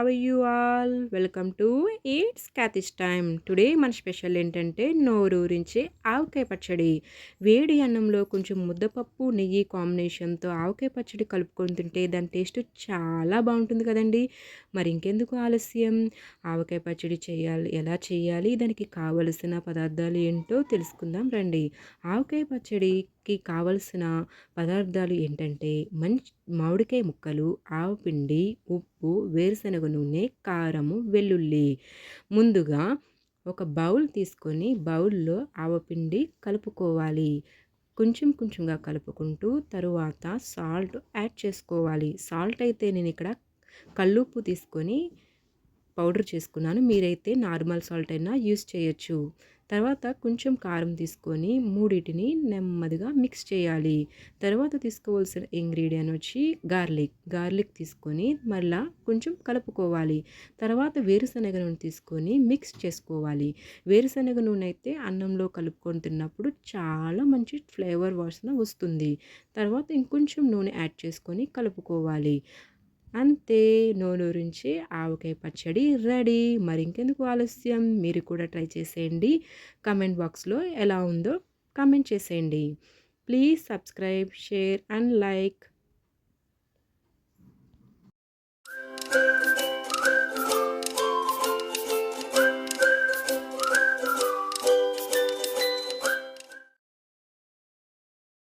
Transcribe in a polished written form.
How are you all? Welcome to it's Kathy's time. Today మన special ఏంటంటే నోరూరించే ఆవకాయ పచ్చడి. వేడి అన్నంలో కొంచెం ముద్దపప్పు, నెయ్యి కాంబినేషన్‌తో ఆవకాయ పచ్చడి కలుపుకొని తింటే దాని టేస్ట్ చాలా బావుంటుంది కదండీ! మరి ఇంకెందుకు ఆలస్యం? ఆవకాయ పచ్చడి ఎలా చేయాలి? దానికి కావలసిన పదార్థాలు ఏంటో తెలుసుకుందాం రండి. ఆవకాయ పచ్చడికి కావలసిన పదార్థాలు ఏంటంటే మామిడికాయ ముక్కలు, ఆవపిండి, ఉప్పు, వేరుశనగ నూనె, కారము, వెల్లుల్లి. ముందుగా ఒక బౌల్ తీసుకొని బౌల్‌లో ఆవపిండి కలుపుకోవాలి. కొంచెం కొంచెంగా కలుపుకుంటూ తరువాత సాల్ట్ యాడ్ చేసుకోవాలి. సాల్ట్ అయితే నేనిక్కడ కల్లుప్పు తీసుకొని పౌడర్ చేసుకున్నాను. మీరైతే నార్మల్ సాల్ట్ అయినా యూజ్ చేయొచ్చు. తర్వాత కొంచెం కారం తీసుకొని మూడిటిని నెమ్మదిగా మిక్స్ చేయాలి. తర్వాత తీసుకోవాల్సిన ఇంగ్రీడియెంట్ వచ్చి గార్లిక్ తీసుకొని మళ్ళా కొంచెం కలుపుకోవాలి. తర్వాత వేరుశనగ నూనె తీసుకొని మిక్స్ చేసుకోవాలి. వేరుశనగ నూనె అయితే అన్నంలో కలుపుకొని తిన్నప్పుడు చాలా మంచి ఫ్లేవర్ వాసన వస్తుంది. తర్వాత ఇంకొంచెం నూనె యాడ్ చేసుకొని కలుపుకోవాలి. అంతే, నోరూరించే ఆవకాయ పచ్చడి రెడీ. మరి ఇంకెందుకు ఆలస్యం? మీరు కూడా ట్రై చేసేయండి. కామెంట్ బాక్స్‌లో ఎలా ఉందో కామెంట్ చేసేయండి. Please subscribe, share and like.